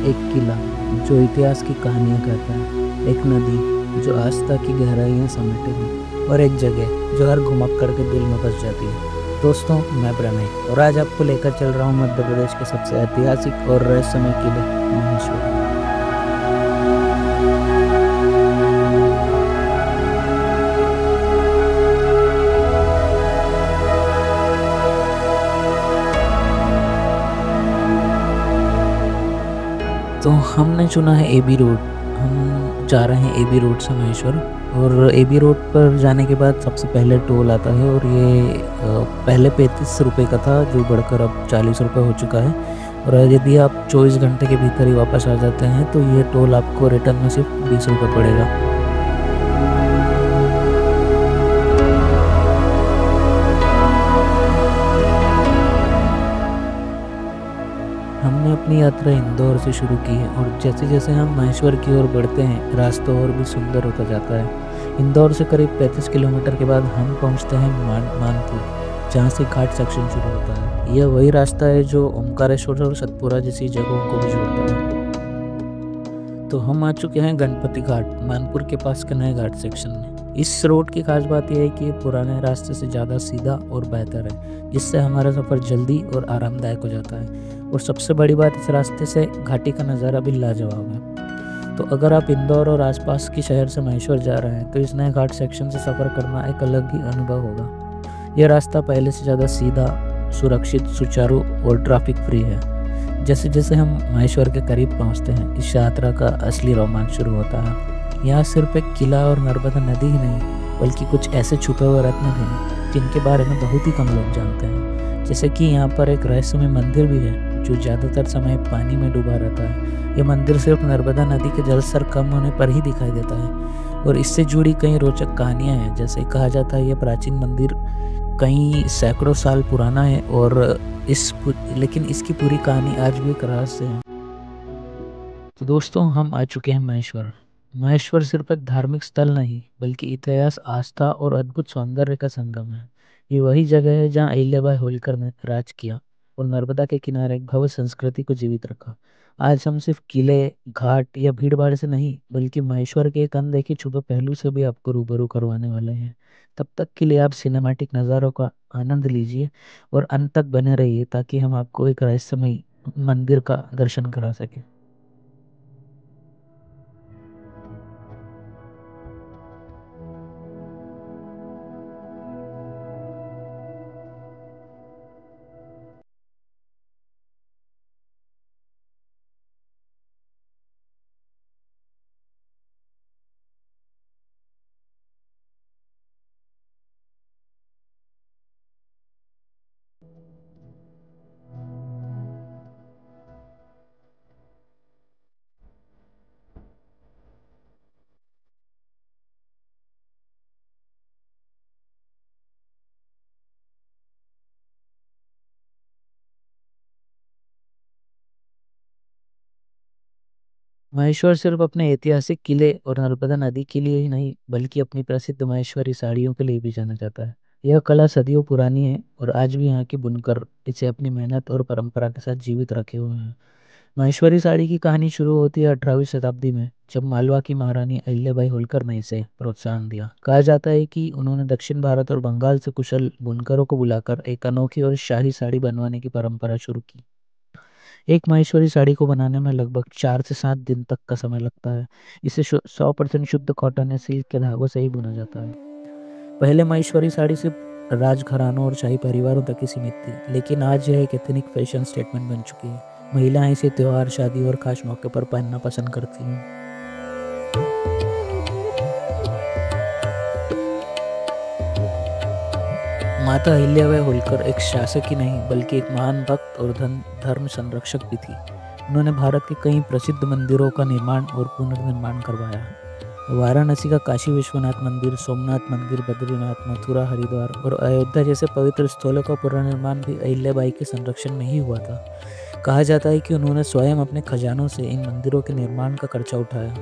एक किला जो इतिहास की कहानियाँ कहता है, एक नदी जो आस्था की गहराइयाँ समेटे हुई, और एक जगह जो हर घुमक करके दिल में बस जाती है। दोस्तों, मैं प्रणय और आज आपको लेकर चल रहा हूँ मध्य प्रदेश के सबसे ऐतिहासिक और रहस्यमय किले महेश्वर। तो हमने चुना है एबी रोड। हम जा रहे हैं एबी रोड से महेश्वर, और एबी रोड पर जाने के बाद सबसे पहले टोल आता है, और ये पहले 35 रुपये का था जो बढ़कर अब 40 रुपये हो चुका है। और यदि आप 24 घंटे के भीतर ही वापस आ जाते हैं तो ये टोल आपको रिटर्न में सिर्फ 20 रुपये पड़ेगा। हमने अपनी यात्रा इंदौर से शुरू की है, और जैसे जैसे हम महेश्वर की ओर बढ़ते हैं रास्ता और भी सुंदर होता जाता है। इंदौर से करीब 35 किलोमीटर के बाद हम पहुंचते हैं मानपुर, जहां से घाट सेक्शन शुरू होता है। यह वही रास्ता है जो ओमकारेश्वर और सतपुरा जैसी जगहों को भी जोड़ता है। तो हम आ चुके हैं गणपति घाट, मानपुर के पास के नए घाट सेक्शन में। इस रोड की खास बात यह है कि ये पुराने रास्ते से ज़्यादा सीधा और बेहतर है, जिससे हमारा सफ़र जल्दी और आरामदायक हो जाता है। और सबसे बड़ी बात, इस रास्ते से घाटी का नज़ारा भी लाजवाब है। तो अगर आप इंदौर और आसपास के शहर से महेश्वर जा रहे हैं तो इस नए घाट सेक्शन से सफ़र करना एक अलग ही अनुभव होगा। यह रास्ता पहले से ज़्यादा सीधा, सुरक्षित, सुचारू और ट्रैफिक फ्री है। जैसे जैसे हम महेश्वर के करीब पहुंचते हैं, इस यात्रा का असली रोमांच शुरू होता है। यहाँ सिर्फ एक किला और नर्मदा नदी ही नहीं, बल्कि कुछ ऐसे छुपे हुए रत्न भी हैं जिनके बारे में बहुत ही कम लोग जानते हैं। जैसे कि यहाँ पर एक रहस्यमय मंदिर भी है जो ज़्यादातर समय पानी में डूबा रहता है। ये मंदिर सिर्फ नर्मदा नदी के जलस्तर कम होने पर ही दिखाई देता है, और इससे जुड़ी कई रोचक कहानियाँ हैं। जैसे कहा जाता है ये प्राचीन मंदिर कई सैकड़ों साल पुराना है, और लेकिन इसकी पूरी कहानी आज भी एक रहस्य है। तो दोस्तों, हम आ चुके हैं महेश्वर। महेश्वर सिर्फ एक धार्मिक स्थल नहीं, बल्कि इतिहास, आस्था और अद्भुत सौंदर्य का संगम है। ये वही जगह है जहाँ अहिल्याबाई होलकर ने राज किया और नर्मदा के किनारे एक भव्य संस्कृति को जीवित रखा। आज हम सिर्फ किले, घाट या भीड़ भाड़ से नहीं, बल्कि महेश्वर के एक अनदेखे छुपे पहलू से भी आपको रूबरू करवाने वाले हैं। तब तक के लिए आप सिनेमैटिक नज़ारों का आनंद लीजिए और अंत तक बने रहिए, ताकि हम आपको एक रहस्यमय मंदिर का दर्शन करा सकें। महेश्वर सिर्फ अपने ऐतिहासिक किले और नर्मदा नदी के लिए ही नहीं, बल्कि अपनी प्रसिद्ध महेश्वरी साड़ियों के लिए भी जाना जाता है। यह कला सदियों पुरानी है, और आज भी यहाँ के बुनकर इसे अपनी मेहनत और परंपरा के साथ जीवित रखे हुए हैं। महेश्वरी साड़ी की कहानी शुरू होती है 18वीं शताब्दी में, जब मालवा की महारानी अहिल्याबाई होलकर ने इसे प्रोत्साहन दिया। कहा जाता है कि उन्होंने दक्षिण भारत और बंगाल से कुशल बुनकरों को बुलाकर एक अनोखी और शाही साड़ी बनवाने की परंपरा शुरू की। एक माहेश्वरी साड़ी को बनाने में लगभग 4 से 7 दिन तक का समय लगता है। इसे 100% शुद्ध कॉटन या सिल्क के धागों से ही बुना जाता है। पहले माहेश्वरी साड़ी सिर्फ राजघरानों और शाही परिवारों तक ही सीमित थी, लेकिन आज यह एक एथनिक फैशन स्टेटमेंट बन चुकी है। महिलाएं इसे त्योहार, शादी और खास मौके पर पहनना पसंद करती हैं। माता अहिल्याबाई होलकर एक शासक ही नहीं, बल्कि एक महान भक्त और धर्म संरक्षक भी थी। उन्होंने भारत के कई प्रसिद्ध मंदिरों का निर्माण और पुनर्निर्माण करवाया। वाराणसी का काशी विश्वनाथ मंदिर, सोमनाथ मंदिर, बद्रीनाथ, मथुरा, हरिद्वार और अयोध्या जैसे पवित्र स्थलों का पुनर्निर्माण भी अहिल्याबाई के संरक्षण में ही हुआ था। कहा जाता है कि उन्होंने स्वयं अपने खजानों से इन मंदिरों के निर्माण का खर्चा उठाया।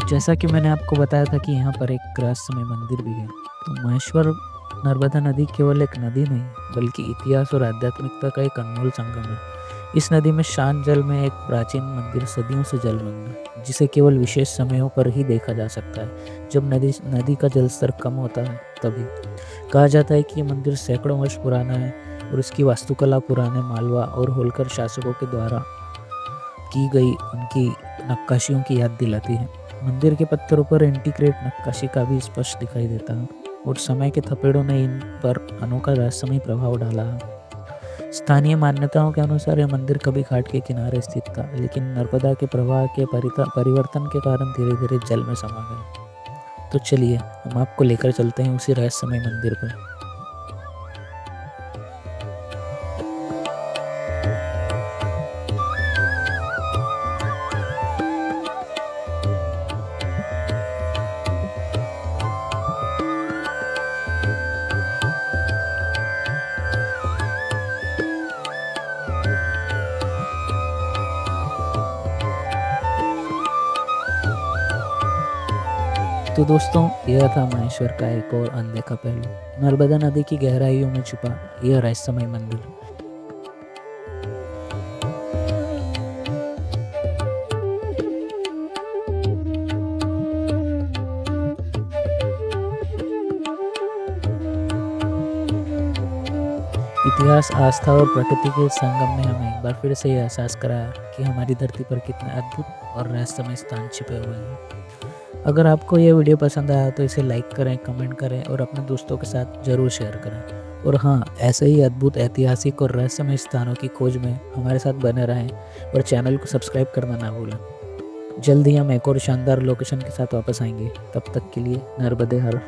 जैसा कि मैंने आपको बताया था कि यहाँ पर एक रहस्यमय मंदिर भी है, तो महेश्वर नर्मदा नदी केवल एक नदी नहीं बल्कि इतिहास और आध्यात्मिकता का एक अनमोल संगम है। इस नदी में शांत जल में एक प्राचीन मंदिर सदियों से जलमग्न है, जिसे केवल विशेष समयों पर ही देखा जा सकता है, जब नदी का जलस्तर कम होता है तभी। कहा जाता है कि ये मंदिर सैकड़ों वर्ष पुराना है और इसकी वास्तुकला पुराने मालवा और होलकर शासकों के द्वारा की गई उनकी नक्काशियों की याद दिलाती है। मंदिर के पत्थरों पर इंटीग्रेट नक्काशी का भी स्पष्ट दिखाई देता है और समय के थपेड़ों ने इन पर अनोखा रहस्यमय प्रभाव डाला है। स्थानीय मान्यताओं के अनुसार यह मंदिर कभी घाट के किनारे स्थित था, लेकिन नर्मदा के प्रवाह के परिवर्तन के कारण धीरे धीरे जल में समा गया। तो चलिए हम आपको लेकर चलते हैं उसी रहस्यमय मंदिर पर। तो दोस्तों, यह था महेश्वर का एक और अनदेखा पहलू, नर्मदा नदी की गहराइयों में छुपा यह रहस्यमय मंदिर। इतिहास, आस्था और प्रकृति के संगम ने हमें एक बार फिर से यह एहसास कराया कि हमारी धरती पर कितने अद्भुत और रहस्यमय स्थान छिपे हुए हैं। अगर आपको यह वीडियो पसंद आया तो इसे लाइक करें, कमेंट करें और अपने दोस्तों के साथ ज़रूर शेयर करें। और हाँ, ऐसे ही अद्भुत ऐतिहासिक और रहस्यमय स्थानों की खोज में हमारे साथ बने रहें और चैनल को सब्सक्राइब करना ना भूलें। जल्द ही हम एक और शानदार लोकेशन के साथ वापस आएंगे। तब तक के लिए नर्मदे हर।